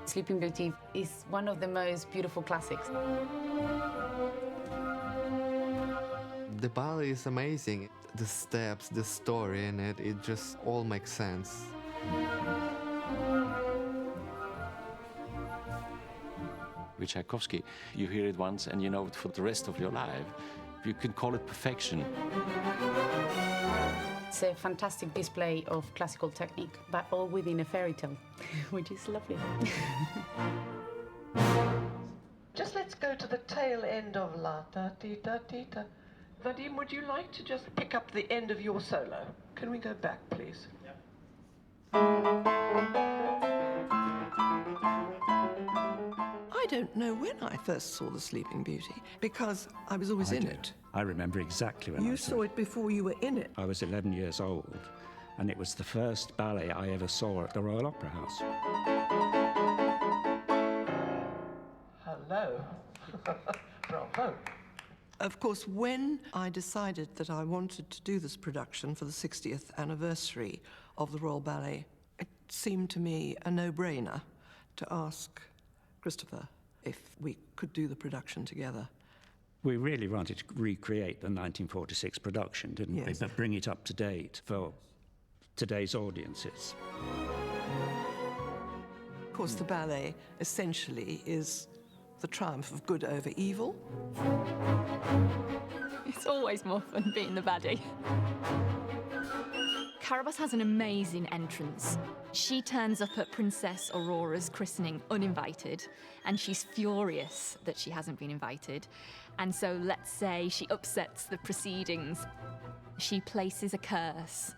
Sleeping Beauty is one of the most beautiful classics. The ballet is amazing. The steps, the story in it, it just all makes sense. With Tchaikovsky, you hear it once and you know it for the rest of your life. You can call it perfection. It's a fantastic display of classical technique, but all within a fairy tale, which is lovely. Just let's go to the tail end of La Da Di Da Di Da. Vadim, would you like to just pick up the end of your solo? Can we go back, please? I don't know when I first saw The Sleeping Beauty, because I was always in it. I remember exactly when You saw it before you were in it. I was 11 years old, and it was the first ballet I ever saw at the Royal Opera House. Hello. Bravo. Of course, when I decided that I wanted to do this production for the 60th anniversary of the Royal Ballet, it seemed to me a no-brainer to ask Christopher if we could do the production together. We really wanted to recreate the 1946 production, didn't we? Yes. But bring it up to date for today's audiences. Of course, the ballet essentially is the triumph of good over evil. It's always more fun being the baddie. Carabas has an amazing entrance. She turns up at Princess Aurora's christening uninvited, and she's furious that she hasn't been invited. And so let's say she upsets the proceedings. She places a curse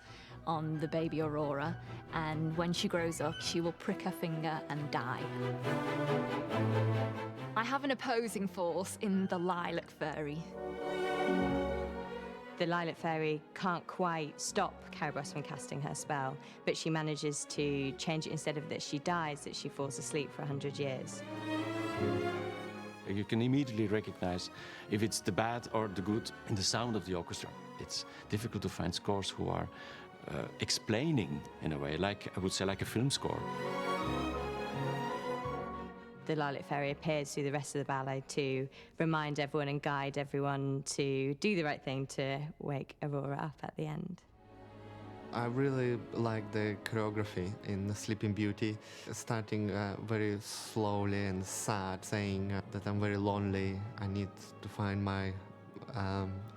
on the baby Aurora, and when she grows up, she will prick her finger and die. I have an opposing force in the Lilac Fairy. The Lilac Fairy can't quite stop Carabas from casting her spell, but she manages to change it. Instead of that she dies, that she falls asleep for 100 years. You can immediately recognize if it's the bad or the good in the sound of the orchestra. It's difficult to find scores who are explaining, in a way, like I would say, like a film score. The Lilac Fairy appears through the rest of the ballet to remind everyone and guide everyone to do the right thing to wake Aurora up at the end. I really like the choreography in The Sleeping Beauty, starting very slowly and sad, saying that I'm very lonely, I need to find my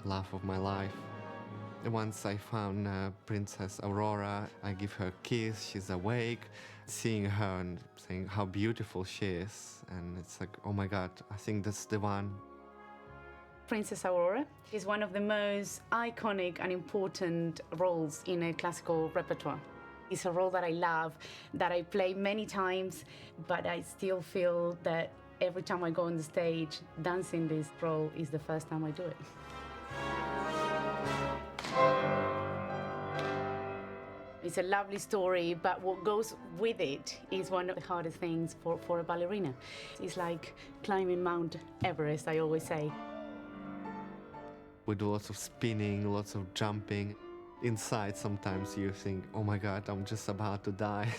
love of my life. Once I found Princess Aurora, I give her a kiss, she's awake, seeing her and saying how beautiful she is, and it's like, oh my God, I think that's the one. Princess Aurora is one of the most iconic and important roles in a classical repertoire. It's a role that I love, that I play many times, but I still feel that every time I go on the stage, dancing this role is the first time I do it. It's a lovely story, but what goes with it is one of the hardest things for a ballerina. It's like climbing Mount Everest, I always say. We do lots of spinning, lots of jumping. Inside, sometimes you think, oh my God, I'm just about to die.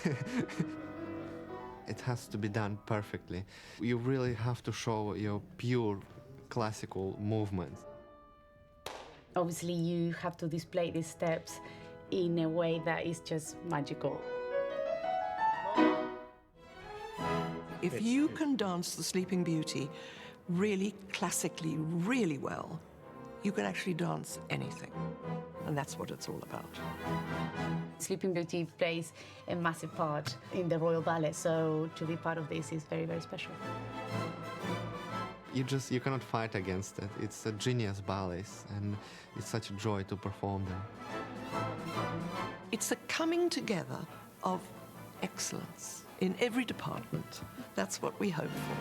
It has to be done perfectly. You really have to show your pure classical movements. Obviously, you have to display these steps in a way that is just magical. If you can dance The Sleeping Beauty really classically, really well, you can actually dance anything. And that's what it's all about. Sleeping Beauty plays a massive part in the Royal Ballet, so to be part of this is very, very special. You cannot fight against it. It's a genius ballets, and it's such a joy to perform them. It's a coming together of excellence in every department. That's what we hope for.